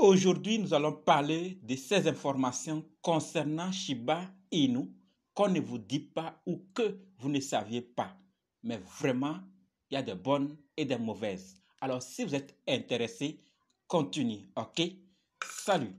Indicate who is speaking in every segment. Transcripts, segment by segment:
Speaker 1: Aujourd'hui, nous allons parler de ces informations concernant Shiba Inu qu'on ne vous dit pas ou que vous ne saviez pas. Mais vraiment, il y a des bonnes et des mauvaises. Alors, si vous êtes intéressé, continuez, ok? Salut!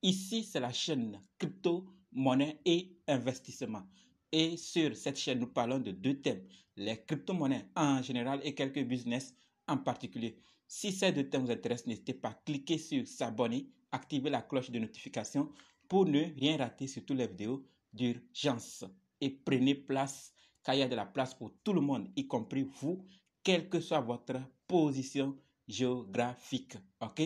Speaker 1: Ici, c'est la chaîne Crypto, Monnaie et Investissement. Et sur cette chaîne, nous parlons de deux thèmes, les crypto-monnaies en général et quelques business en particulier. Si ces deux thèmes vous intéressent, n'hésitez pas à cliquer sur s'abonner, activer la cloche de notification pour ne rien rater sur toutes les vidéos d'urgence. Et prenez place, car il y a de la place pour tout le monde, y compris vous, quelle que soit votre position géographique. Ok?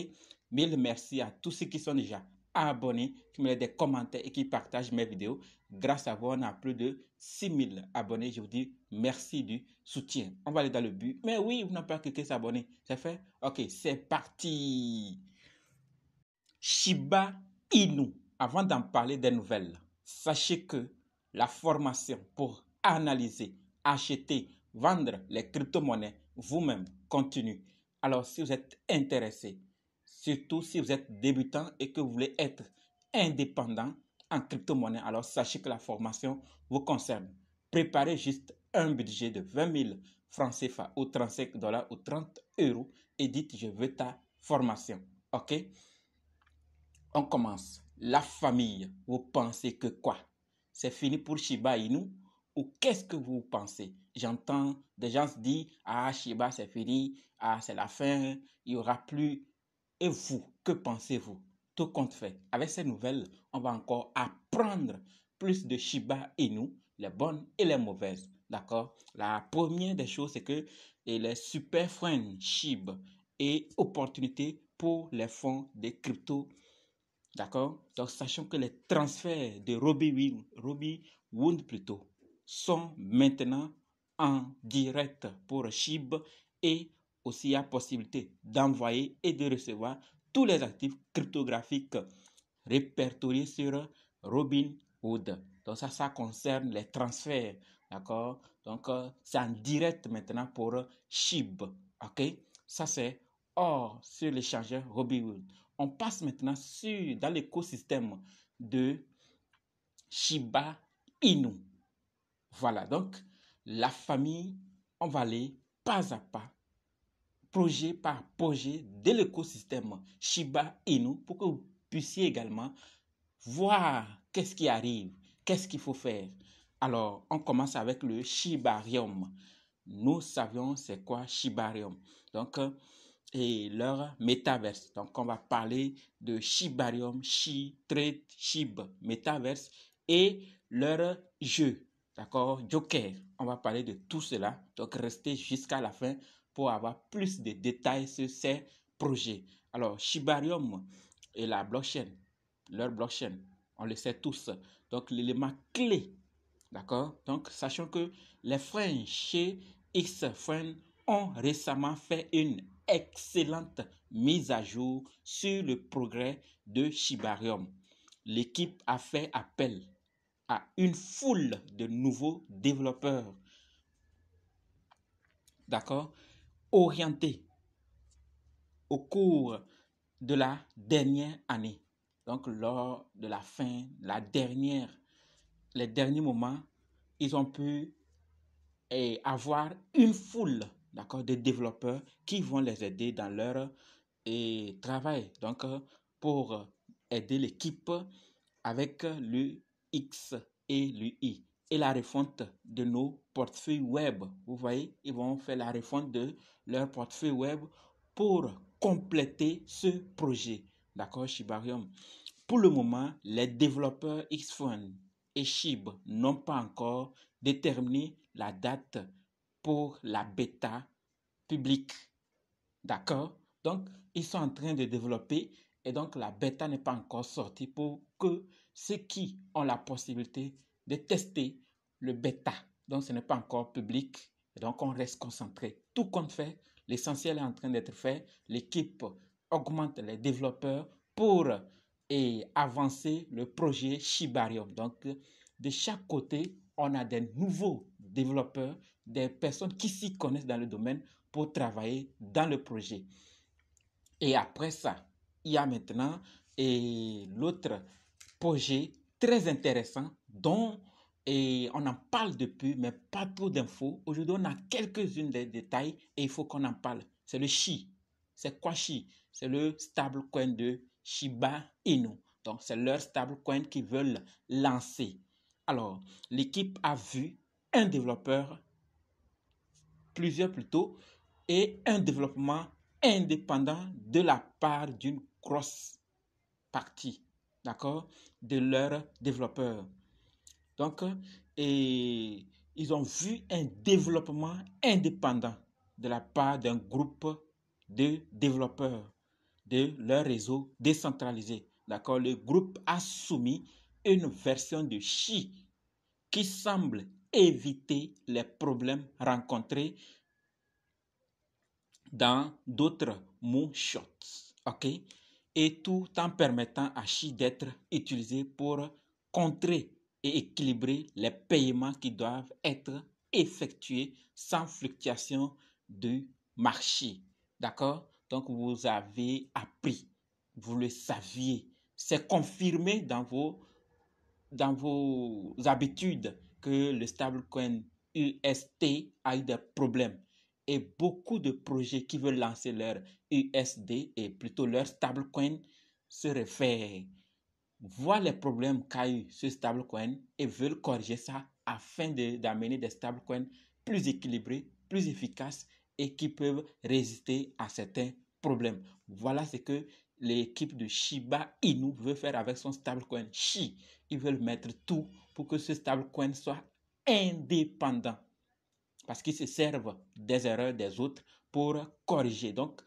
Speaker 1: Mille merci à tous ceux qui sont déjà abonnés, qui me laissent des commentaires et qui partagent mes vidéos. Grâce à vous, on a plus de 6000 abonnés. Je vous dis merci du soutien. On va aller dans le but. Mais oui, vous n'avez pas cliqué s'abonner. C'est fait? Ok, c'est parti. Shiba Inu. Avant d'en parler des nouvelles, sachez que la formation pour analyser, acheter, vendre les crypto-monnaies vous-même continue. Alors, si vous êtes intéressé, surtout si vous êtes débutant et que vous voulez être indépendant en crypto-monnaie, alors sachez que la formation vous concerne. Préparez juste un budget de 20 000 francs CFA ou 35 $ ou 30 € et dites je veux ta formation. Ok? On commence. La famille, vous pensez que quoi? C'est fini pour Shiba Inu ou qu'est-ce que vous pensez? J'entends des gens se dire, ah Shiba c'est fini, ah c'est la fin, il n'y aura plus. Et vous, que pensez-vous? Tout compte fait. Avec ces nouvelles, on va encore apprendre plus de Shiba Inu, les bonnes et les mauvaises. D'accord? La première des choses, c'est que les super friends SHIB et opportunités pour les fonds des cryptos. D'accord? Donc, sachant que les transferts de Robinhood plutôt sont maintenant en direct pour SHIB et aussi il y a possibilité d'envoyer et de recevoir tous les actifs cryptographiques répertoriés sur Robinhood. Donc, ça concerne les transferts. D'accord? Donc, c'est en direct maintenant pour SHIB. OK? Ça, c'est hors sur l'échangeur Robinhood. On passe maintenant dans l'écosystème de Shiba Inu. Voilà, donc la famille, on va aller pas à pas, projet par projet de l'écosystème Shiba Inu pour que vous puissiez également voir qu'est-ce qui arrive, qu'est-ce qu'il faut faire. Alors, on commence avec le Shibarium. Nous savions c'est quoi Shibarium. Donc, et leur métaverse. Donc, on va parler de Shibarium, Trade, Shib, métaverse et leur jeu. D'accord? Joker. On va parler de tout cela. Donc, restez jusqu'à la fin pour avoir plus de détails sur ces projets. Alors, Shibarium et la blockchain, leur blockchain, on le sait tous. Donc, l'élément clé. D'accord? Donc, sachant que les frères chez X-Friend ont récemment fait une excellente mise à jour sur le progrès de Shibarium. L'équipe a fait appel à une foule de nouveaux développeurs, d'accord, orientés au cours de la dernière année. Donc, lors de la fin, les derniers moments, ils ont pu avoir une foule, d'accord, de développeurs qui vont les aider dans leur travail. Donc, pour aider l'équipe avec le X et le Y et la refonte de nos portefeuilles web. Vous voyez, ils vont faire la refonte de leur portefeuille web pour compléter ce projet. D'accord, Shibarium. Pour le moment, les développeurs Xfund et SHIB n'ont pas encore déterminé la date pour la bêta publique. D'accord? Donc, ils sont en train de développer et donc la bêta n'est pas encore sortie pour que ceux qui ont la possibilité de tester le bêta. Donc, ce n'est pas encore public et donc on reste concentré. Tout compte fait, l'essentiel est en train d'être fait. L'équipe augmente les développeurs pour avancer le projet Shibarium. Donc, de chaque côté, on a des nouveaux développeurs, des personnes qui s'y connaissent dans le domaine pour travailler dans le projet. Et après ça, il y a maintenant l'autre projet très intéressant dont on en parle depuis, mais pas trop d'infos. Aujourd'hui, on a quelques-unes des détails et il faut qu'on en parle. C'est le SHI. C'est quoi SHI? C'est le stablecoin de Shiba Inu. Donc, c'est leur stablecoin qu'ils veulent lancer. Alors, l'équipe a vu un développeur, plusieurs plutôt, et un développement indépendant de la part d'une grosse partie, d'accord, de leurs développeurs. Donc, ils ont vu un développement indépendant de la part d'un groupe de développeurs de leur réseau décentralisé. D'accord, le groupe a soumis une version de SHI qui semble éviter les problèmes rencontrés dans d'autres moonshots, ok? Et tout en permettant à SHI d'être utilisé pour contrer et équilibrer les paiements qui doivent être effectués sans fluctuation du marché. D'accord? Donc, vous avez appris, vous le saviez, c'est confirmé dans vos habitudes que le stablecoin UST a eu des problèmes. Et beaucoup de projets qui veulent lancer leur USD et plutôt leur stablecoin se réfèrent, voient les problèmes qu'a eu ce stablecoin et veulent corriger ça afin d'amener des stablecoins plus équilibrés, plus efficaces et qui peuvent résister à certains problèmes. Voilà ce que l'équipe de Shiba Inu veut faire avec son stablecoin SHI. Ils veulent mettre tout pour que ce stablecoin soit indépendant parce qu'ils se servent des erreurs des autres pour corriger. Donc,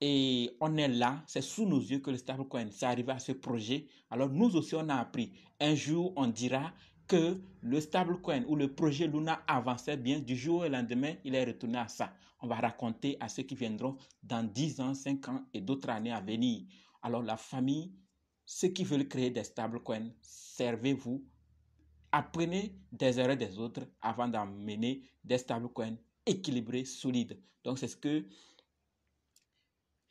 Speaker 1: et on est là, c'est sous nos yeux que le stablecoin s'est arrivé à ce projet. Alors nous aussi, on a appris. Un jour, on dira que le stablecoin ou le projet Luna avançait bien. Du jour au lendemain, il est retourné à ça. On va raconter à ceux qui viendront dans 10 ans, 5 ans et d'autres années à venir. Alors la famille, ceux qui veulent créer des stablecoins, servez-vous. Apprenez des erreurs des autres avant d'amener des stablecoins équilibrés, solides. Donc c'est ce que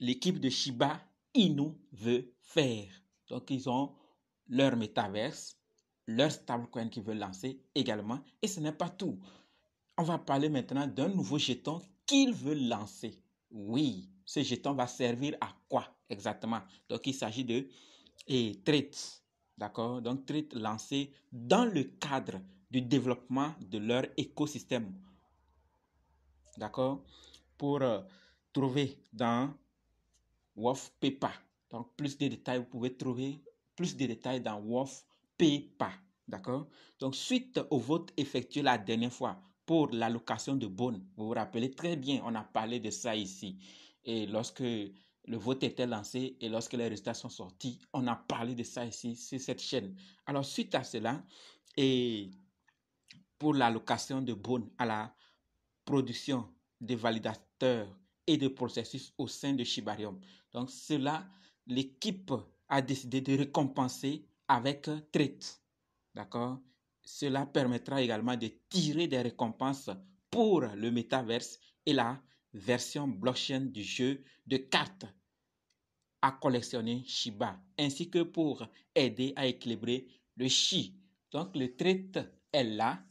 Speaker 1: l'équipe de Shiba Inu veut faire. Donc, ils ont leur métaverse, leur stablecoin qu'ils veulent lancer également. Et ce n'est pas tout. On va parler maintenant d'un nouveau jeton qu'ils veulent lancer. Oui, ce jeton va servir à quoi exactement? Donc, il s'agit de traits. D'accord? Donc, traits lancés dans le cadre du développement de leur écosystème. D'accord? Pour trouver dans WorthPepa. Donc, plus de détails, vous pouvez trouver plus de détails dans WorthPepa. D'accord? Donc, suite au vote effectué la dernière fois pour l'allocation de bonnes, vous vous rappelez très bien, on a parlé de ça ici. Et lorsque le vote était lancé et lorsque les résultats sont sortis, on a parlé de ça ici sur cette chaîne. Alors, suite à cela, et pour l'allocation de bonnes à la production des validateurs et de processus au sein de Shibarium. Donc cela, l'équipe a décidé de récompenser avec Trade. D'accord? Cela permettra également de tirer des récompenses pour le métaverse et la version blockchain du jeu de cartes à collectionner Shiba, ainsi que pour aider à équilibrer le Shi. Donc le Trade est là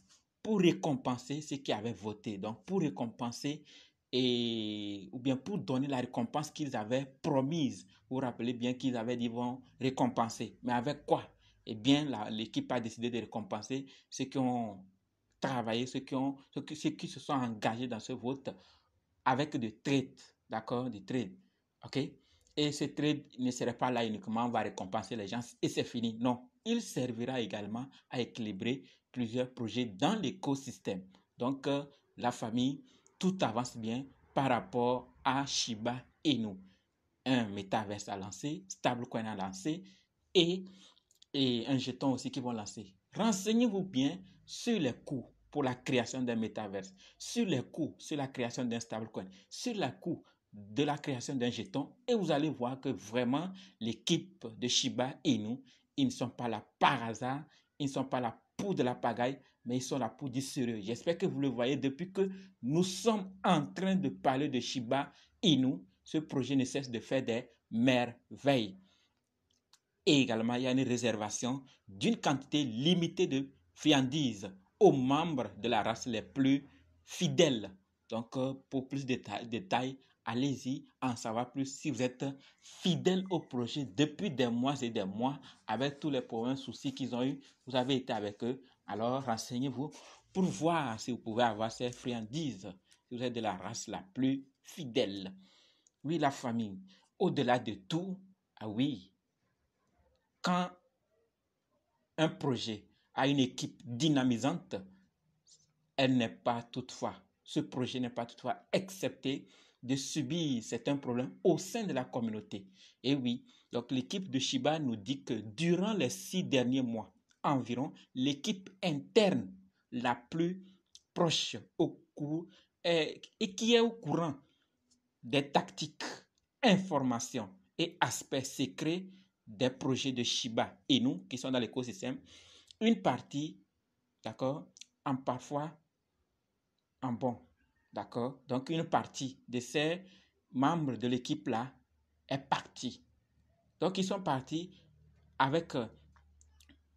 Speaker 1: pour récompenser ceux qui avaient voté. Donc pour récompenser ou bien pour donner la récompense qu'ils avaient promise. Vous vous rappelez bien qu'ils avaient dit vont récompenser. Mais avec quoi? Eh bien, l'équipe a décidé de récompenser ceux qui ont travaillé, ceux qui se sont engagés dans ce vote avec des trades. D'accord? Des trades. OK? Et ce trade ne serait pas là uniquement, on va récompenser les gens et c'est fini. Non, il servira également à équilibrer plusieurs projets dans l'écosystème. Donc, la famille, tout avance bien par rapport à Shiba Inu. Un métaverse à lancer, stablecoin à lancer et un jeton aussi qui vont lancer. Renseignez-vous bien sur les coûts pour la création d'un métaverse, sur les coûts, sur la création d'un stablecoin, sur les coûts de la création d'un jeton et vous allez voir que vraiment l'équipe de Shiba Inu, ils ne sont pas là par hasard, ils ne sont pas là pour de la pagaille, mais ils sont là pour du sérieux. J'espère que vous le voyez depuis que nous sommes en train de parler de Shiba Inu. Ce projet ne cesse de faire des merveille. Et également, il y a une réservation d'une quantité limitée de friandises aux membres de la race les plus fidèles. Donc, pour plus de détails, allez-y en savoir plus si vous êtes fidèle au projet depuis des mois et des mois, avec tous les problèmes, soucis qu'ils ont eu, vous avez été avec eux. Alors, renseignez-vous pour voir si vous pouvez avoir ces friandises, si vous êtes de la race la plus fidèle. Oui, la famille, au-delà de tout, ah oui, quand un projet a une équipe dynamisante, ce projet n'est pas toutefois accepté de subir certains problèmes au sein de la communauté. Et oui, donc l'équipe de Shiba nous dit que durant les 6 derniers mois environ, l'équipe interne la plus proche et qui est au courant des tactiques, informations et aspects secrets des projets de Shiba Inu qui sont dans l'écosystème, une partie, d'accord, parfois en bon, d'accord. Donc une partie de ces membres de l'équipe là est partie. Donc ils sont partis avec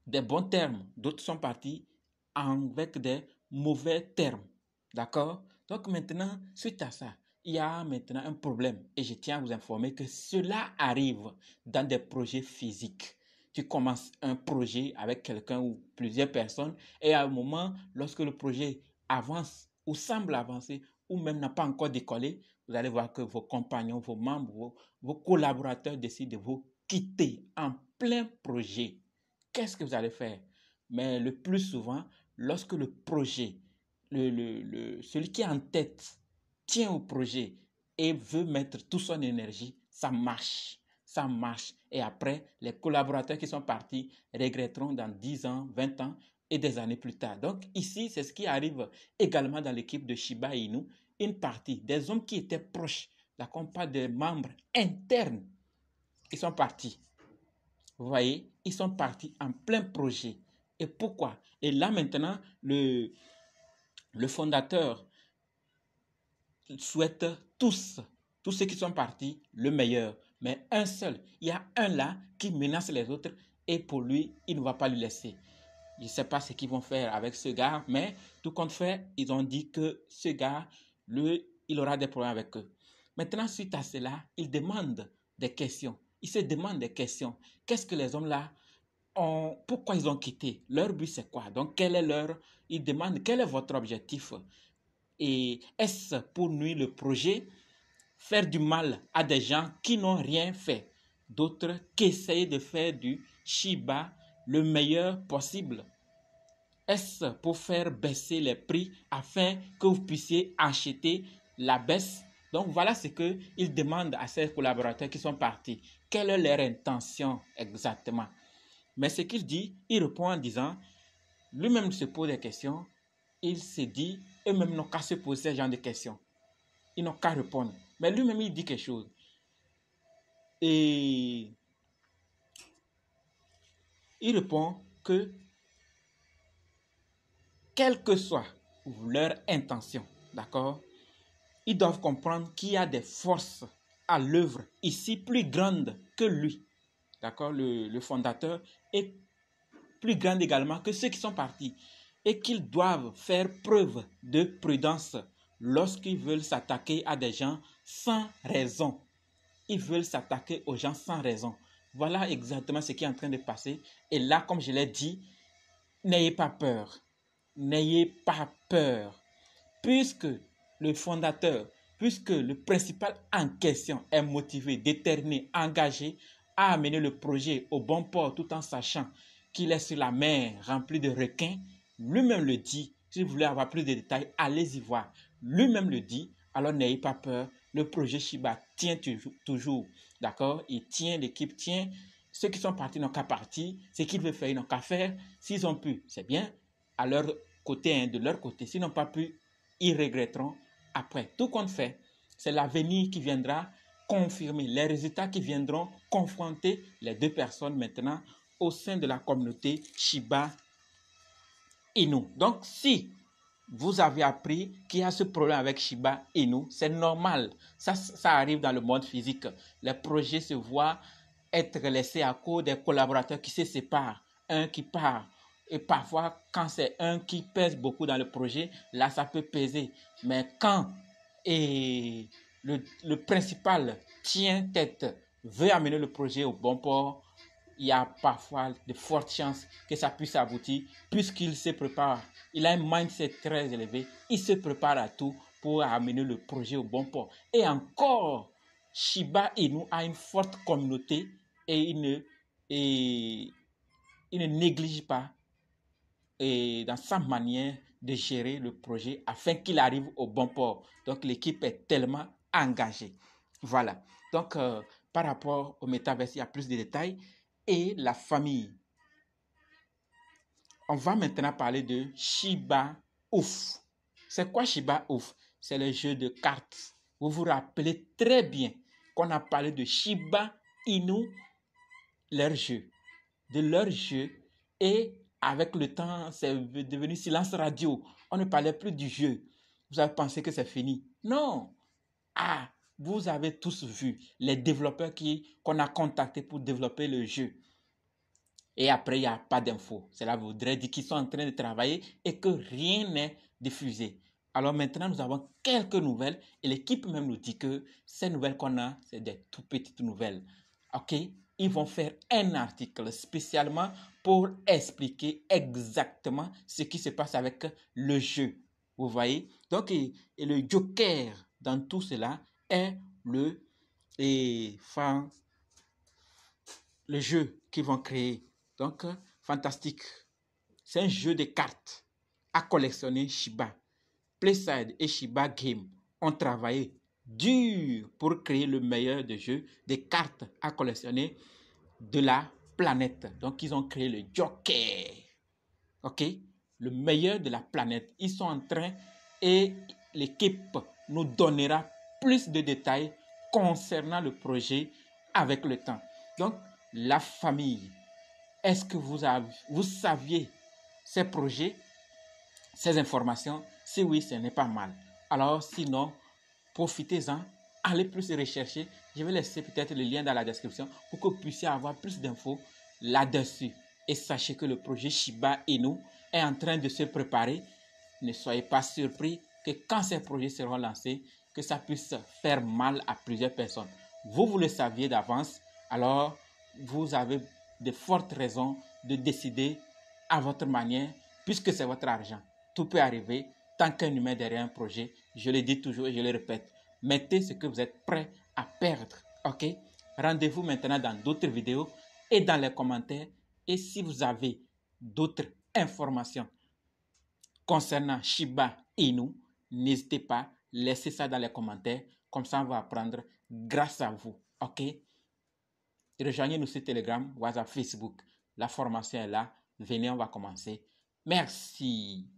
Speaker 1: des bons termes, d'autres sont partis avec des mauvais termes, d'accord. Donc maintenant, suite à ça, il y a maintenant un problème et je tiens à vous informer que cela arrive dans des projets physiques. Tu commences un projet avec quelqu'un ou plusieurs personnes et à un moment, lorsque le projet avance ou semble avancer ou même n'a pas encore décollé, vous allez voir que vos compagnons, vos membres, vos collaborateurs décident de vous quitter en plein projet. Qu'est-ce que vous allez faire? Mais le plus souvent, lorsque le projet, celui qui est en tête tient au projet et veut mettre toute son énergie, ça marche. Ça marche. Et après, les collaborateurs qui sont partis regretteront dans 10 ans, 20 ans et des années plus tard. Donc ici, c'est ce qui arrive également dans l'équipe de Shiba Inu. Une partie des hommes qui étaient proches, d'accord, pas des membres internes, ils sont partis. Vous voyez, ils sont partis en plein projet. Et pourquoi? Et là maintenant, le fondateur souhaite tous ceux qui sont partis, le meilleur. Mais un seul, il y a un là qui menace les autres et pour lui, il ne va pas lui laisser. Je ne sais pas ce qu'ils vont faire avec ce gars, mais tout compte fait, ils ont dit que ce gars, lui, il aura des problèmes avec eux. Maintenant, suite à cela, il demande des questions. Il se demande des questions. Qu'est-ce que les hommes là ont, pourquoi ils ont quitté? Leur but c'est quoi? Donc quel est leur, ils demandent quel est votre objectif? Et est-ce pour nuire le projet, faire du mal à des gens qui n'ont rien fait, d'autres qui essayent de faire du Shiba le meilleur possible? Est-ce pour faire baisser les prix afin que vous puissiez acheter la baisse? Donc voilà ce qu'il demande à ses collaborateurs qui sont partis. Quelle est leur intention exactement? Mais ce qu'il dit, il répond en disant, lui-même se pose des questions, il se dit, eux-mêmes n'ont qu'à se poser ce genre de questions. Ils n'ont qu'à répondre. Mais lui-même, il dit quelque chose. Et il répond que, quelle que soit leur intention, d'accord, ils doivent comprendre qu'il y a des forces à l'œuvre ici plus grandes que lui, d'accord, le fondateur, et plus grandes également que ceux qui sont partis, et qu'ils doivent faire preuve de prudence lorsqu'ils veulent s'attaquer à des gens sans raison. Ils veulent s'attaquer aux gens sans raison. Voilà exactement ce qui est en train de passer. Et là, comme je l'ai dit, n'ayez pas peur. N'ayez pas peur. Puisque le fondateur, puisque le principal en question est motivé, déterminé, engagé à amener le projet au bon port tout en sachant qu'il est sur la mer remplie de requins, lui-même le dit. Si vous voulez avoir plus de détails, allez-y voir. Lui-même le dit, alors n'ayez pas peur. Le projet Shiba tient toujours, d'accord? Il tient, l'équipe tient. Ceux qui sont partis n'ont qu'à partir. Ce qu'ils veulent faire, ils n'ont qu'à faire. S'ils ont pu, c'est bien. À leur côté, de leur côté. S'ils n'ont pas pu, ils regretteront après. Tout compte fait, c'est l'avenir qui viendra confirmer les résultats qui viendront confronter les deux personnes maintenant au sein de la communauté Shiba Inu. Donc, si vous avez appris qu'il y a ce problème avec Shiba Inu. C'est normal. Ça arrive dans le monde physique. Les projets se voient être laissés à cause des collaborateurs qui se séparent, un qui part. Et parfois, quand c'est un qui pèse beaucoup dans le projet, là, ça peut peser. Mais quand le principal tient tête, veut amener le projet au bon port, il y a parfois de fortes chances que ça puisse aboutir puisqu'il se prépare. Il a un mindset très élevé. Il se prépare à tout pour amener le projet au bon port. Et encore, Shiba Inu a une forte communauté et il ne néglige pas dans sa manière de gérer le projet afin qu'il arrive au bon port. Donc, l'équipe est tellement engagée. Voilà. Donc, par rapport au métaverse, il y a plus de détails. Et la famille. On va maintenant parler de Shiba Uf. C'est quoi Shiba Uf? C'est le jeu de cartes. Vous vous rappelez très bien qu'on a parlé de Shiba Inu, leur jeu. De leur jeu. Et avec le temps, c'est devenu silence radio. On ne parlait plus du jeu. Vous avez pensé que c'est fini? Non. Ah, vous avez tous vu les développeurs qu'on a contactés pour développer le jeu. Et après, il n'y a pas d'infos. Cela voudrait dire qu'ils sont en train de travailler et que rien n'est diffusé. Alors maintenant, nous avons quelques nouvelles et l'équipe même nous dit que ces nouvelles qu'on a, c'est des tout petites nouvelles. OK? Ils vont faire un article spécialement pour expliquer exactement ce qui se passe avec le jeu. Vous voyez? Donc, et le joker dans tout cela est le jeu qu'ils vont créer. Donc, fantastique. C'est un jeu de cartes à collectionner Shiba. Playside et Shiba Game ont travaillé dur pour créer le meilleur des jeux de cartes à collectionner de la planète. Donc, ils ont créé le Joker. OK? Le meilleur de la planète. Ils sont en train et l'équipe nous donnera plus de détails concernant le projet avec le temps. Donc, la famille. Est-ce que vous saviez ces projets, ces informations? Si oui, ce n'est pas mal. Alors, sinon, profitez-en, allez plus rechercher. Je vais laisser peut-être le lien dans la description pour que vous puissiez avoir plus d'infos là-dessus. Et sachez que le projet Shiba Inu est en train de se préparer. Ne soyez pas surpris que quand ces projets seront lancés, que ça puisse faire mal à plusieurs personnes. Vous le saviez d'avance, alors vous avez de fortes raisons de décider à votre manière, puisque c'est votre argent. Tout peut arriver tant qu'un humain derrière un projet. Je le dis toujours et je le répète. Mettez ce que vous êtes prêt à perdre. OK? Rendez-vous maintenant dans d'autres vidéos et dans les commentaires. Et si vous avez d'autres informations concernant Shiba Inu, n'hésitez pas, laissez ça dans les commentaires. Comme ça, on va apprendre grâce à vous. OK? Rejoignez-nous sur Telegram, WhatsApp, Facebook. La formation est là. Venez, on va commencer. Merci.